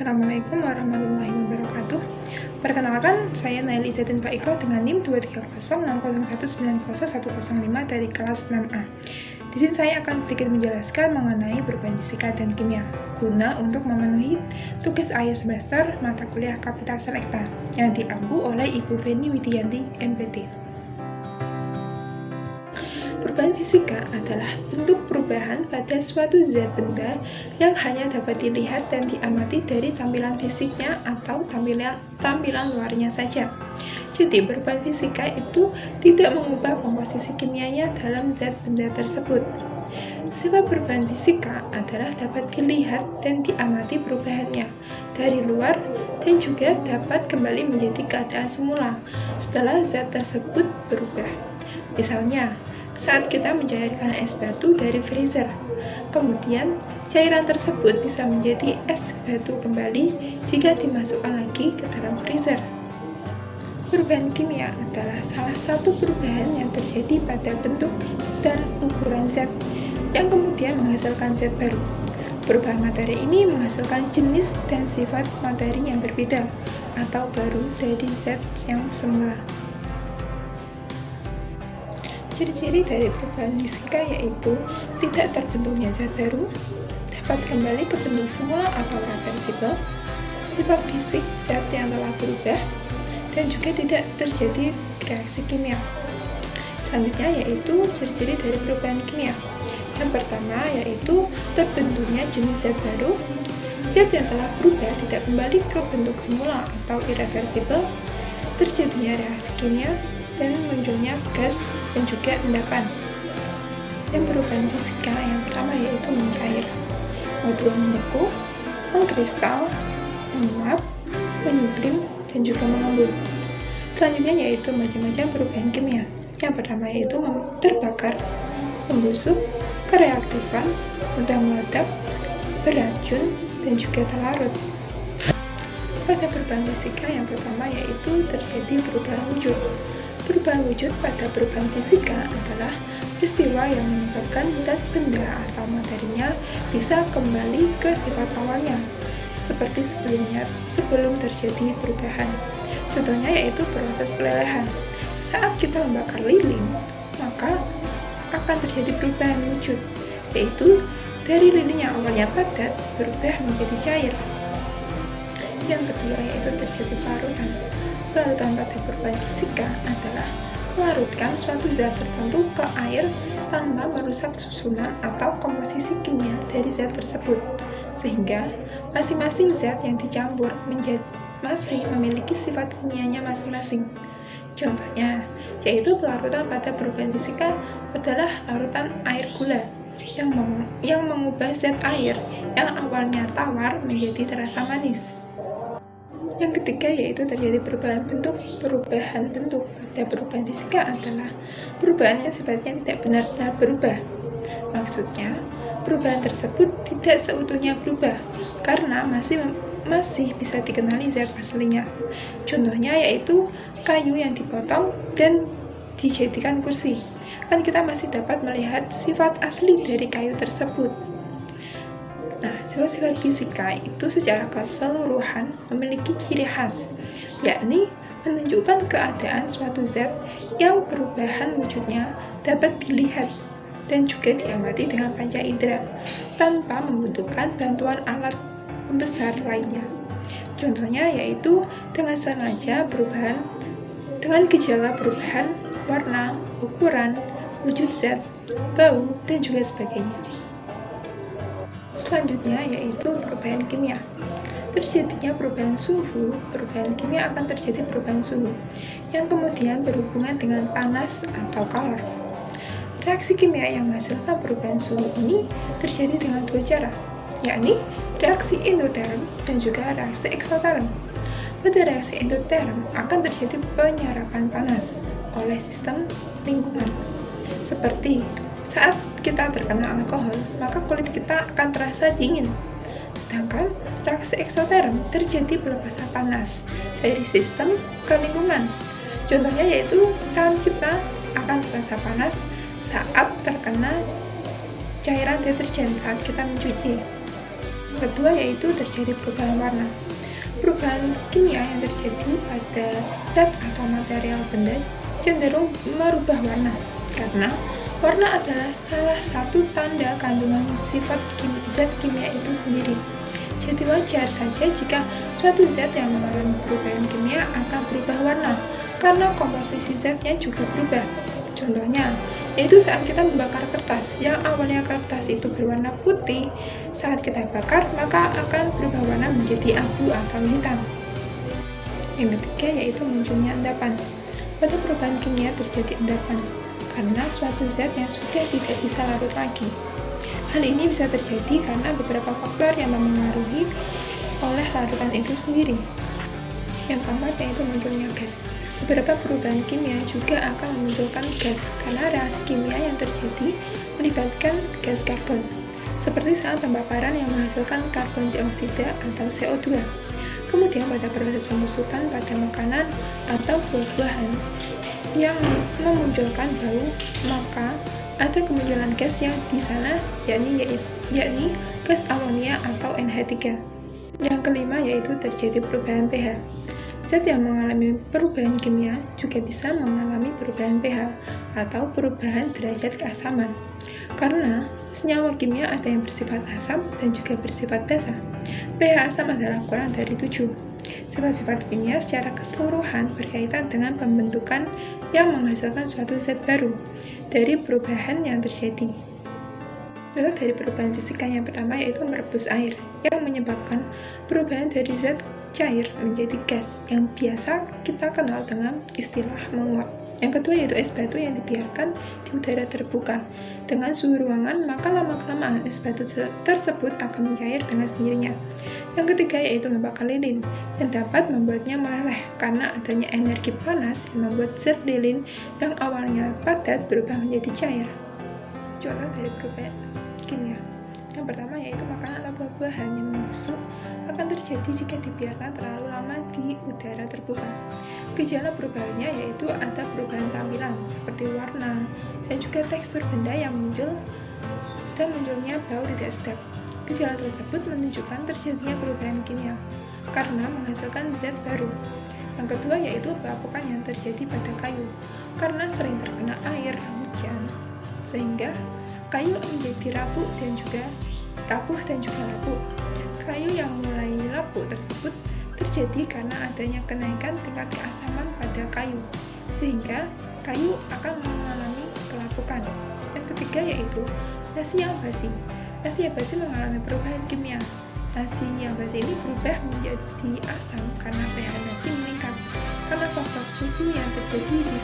Assalamualaikum warahmatullahi wabarakatuh. Perkenalkan, saya Naili Zatin Pak Iko dengan NIM 23060190105 dari kelas 6A. Di sini saya akan sedikit menjelaskan mengenai perubahan fisika dan kimia guna untuk memenuhi tugas akhir semester mata kuliah Kapital Selekta yang diampu oleh Ibu Feni Widianti, MPT. Perubahan fisika adalah bentuk perubahan pada suatu zat benda yang hanya dapat dilihat dan diamati dari tampilan fisiknya atau tampilan luarnya saja. Jadi, perubahan fisika itu tidak mengubah komposisi kimianya dalam zat benda tersebut. Sifat perubahan fisika adalah dapat dilihat dan diamati perubahannya dari luar dan juga dapat kembali menjadi keadaan semula setelah zat tersebut berubah. Misalnya, saat kita mencairkan es batu dari freezer, kemudian cairan tersebut bisa menjadi es batu kembali jika dimasukkan lagi ke dalam freezer. Perubahan kimia adalah salah satu perubahan yang terjadi pada bentuk dan ukuran zat yang kemudian menghasilkan zat baru. Perubahan materi ini menghasilkan jenis dan sifat materi yang berbeda atau baru dari zat yang semula. Ciri-ciri dari perubahan fisika yaitu tidak terbentuknya zat baru, dapat kembali ke bentuk semula atau reversibel, sifat fisik zat yang telah berubah, dan juga tidak terjadi reaksi kimia. Selanjutnya yaitu ciri-ciri dari perubahan kimia. Yang pertama yaitu terbentuknya jenis zat baru, zat yang telah berubah tidak kembali ke bentuk semula atau irreversibel, terjadinya reaksi kimia, dan munculnya gas dan juga endapan. Yang perubahan fisika yang pertama yaitu mencair, kedua membeku, mengkristal, menguap, menyublim, dan juga mengembun. Selanjutnya yaitu macam-macam perubahan kimia. Yang pertama yaitu terbakar, membusuk, kereaktifan, mudah meledak, beracun, dan juga terlarut. Pada perubahan fisika yang pertama yaitu terjadi perubahan wujud. Perubahan wujud pada perubahan fisika adalah peristiwa yang menyebabkan zat benda atau materinya bisa kembali ke sifat awalnya, seperti sebelum terjadi perubahan. Contohnya yaitu proses pelelehan. Saat kita membakar lilin, maka akan terjadi perubahan wujud, yaitu dari lilin yang awalnya padat berubah menjadi cair. Yang kedua yaitu terjadi pelarutan. Pelarutan pada perubahan fisika adalah melarutkan suatu zat tertentu ke air tanpa merusak susunan atau komposisi kimia dari zat tersebut, sehingga masing-masing zat yang dicampur masih memiliki sifat kimianya masing-masing. Contohnya, yaitu pelarutan pada perubahan fisika adalah larutan air gula yang mengubah zat air yang awalnya tawar menjadi terasa manis. Yang ketiga yaitu terjadi perubahan bentuk. Perubahan bentuk pada perubahan fisika adalah perubahan yang sifatnya tidak benar-benar berubah. Maksudnya, perubahan tersebut tidak seutuhnya berubah karena masih bisa dikenali zat aslinya. Contohnya yaitu kayu yang dipotong dan dijadikan kursi. Kan kita masih dapat melihat sifat asli dari kayu tersebut. Nah, sifat-sifat fisika itu secara keseluruhan memiliki ciri khas, yakni menunjukkan keadaan suatu zat yang perubahan wujudnya dapat dilihat dan juga diamati dengan panca indera tanpa membutuhkan bantuan alat pembesar lainnya. Contohnya yaitu dengan gejala perubahan warna, ukuran, wujud zat, bau, dan juga sebagainya. Selanjutnya yaitu perubahan kimia. Terjadinya perubahan suhu, perubahan kimia akan terjadi perubahan suhu yang kemudian berhubungan dengan panas atau kalor. Reaksi kimia yang menghasilkan perubahan suhu ini terjadi dengan dua cara, yakni reaksi endoterm dan juga reaksi eksoterm. Pada reaksi endoterm akan terjadi penyerapan panas oleh sistem lingkungan, seperti saat kita terkena alkohol, maka kulit kita akan terasa dingin. Sedangkan reaksi eksoterm terjadi pelepasan panas dari sistem ke lingkungan. Contohnya yaitu tangan kita akan terasa panas saat terkena cairan deterjen saat kita mencuci. Yang kedua yaitu terjadi perubahan warna. Perubahan kimia yang terjadi pada zat atau material benda cenderung merubah warna, karena warna adalah salah satu tanda kandungan sifat zat kimia itu sendiri. Jadi wajar saja jika suatu zat yang mengalami perubahan kimia akan berubah warna, karena komposisi zatnya juga berubah. Contohnya, yaitu saat kita membakar kertas, yang awalnya kertas itu berwarna putih, saat kita bakar maka akan berubah warna menjadi abu atau hitam. Yang ketiga yaitu munculnya endapan. Pada perubahan kimia terjadi endapan, karena suatu zat yang sudah tidak bisa larut lagi. Hal ini bisa terjadi karena beberapa faktor yang mempengaruhi oleh larutan itu sendiri. Yang keempat yaitu munculnya gas. Beberapa perubahan kimia juga akan memunculkan gas karena reaksi kimia yang terjadi melibatkan gas karbon, seperti saat pembakaran yang menghasilkan karbon dioksida atau CO2. Kemudian pada proses pembusukan pada makanan atau buah-buahan yang memunculkan bau, maka ada kemunculan gas yang di sana yakni gas amonia atau NH3. Yang kelima yaitu terjadi perubahan pH. Zat yang mengalami perubahan kimia juga bisa mengalami perubahan pH atau perubahan derajat keasaman. Karena senyawa kimia ada yang bersifat asam dan juga bersifat basa. pH asam adalah kurang dari 7. Sifat-sifat kimia secara keseluruhan berkaitan dengan pembentukan yang menghasilkan suatu zat baru dari perubahan yang terjadi. Contoh dari perubahan fisika yang pertama yaitu merebus air, yang menyebabkan perubahan dari zat cair menjadi gas yang biasa kita kenal dengan istilah menguap. Yang kedua yaitu es batu yang dibiarkan di udara terbuka dengan suhu ruangan, maka lama-kelamaan es batu tersebut akan mencair dengan sendirinya. Yang ketiga yaitu membakar lilin, yang dapat membuatnya meleleh karena adanya energi panas yang membuat zat lilin yang awalnya padat berubah menjadi cair. Contoh dari perubahan kimia yang pertama yaitu makanan atau buah-buahan yang membusuk akan terjadi jika dibiarkan terlalu lama di udara terbuka. Gejala perubahannya yaitu ada perubahan tampilan seperti warna dan juga tekstur benda yang muncul dan munculnya bau tidak sedap. Gejala tersebut menunjukkan terjadinya perubahan kimia karena menghasilkan zat baru. Yang kedua yaitu pelapukan yang terjadi pada kayu karena sering terkena air hujan sehingga kayu menjadi rapuh dan juga lapuk. Kayu yang mulai lapuk tersebut terjadi karena adanya kenaikan tingkat keasaman pada kayu, sehingga kayu akan mengalami kelapukan. Yang ketiga yaitu nasi yang basi. Nasi yang basi mengalami perubahan kimia. Nasi yang basi ini berubah menjadi asam karena pH nasi meningkat, karena faktor suhu yang terjadi di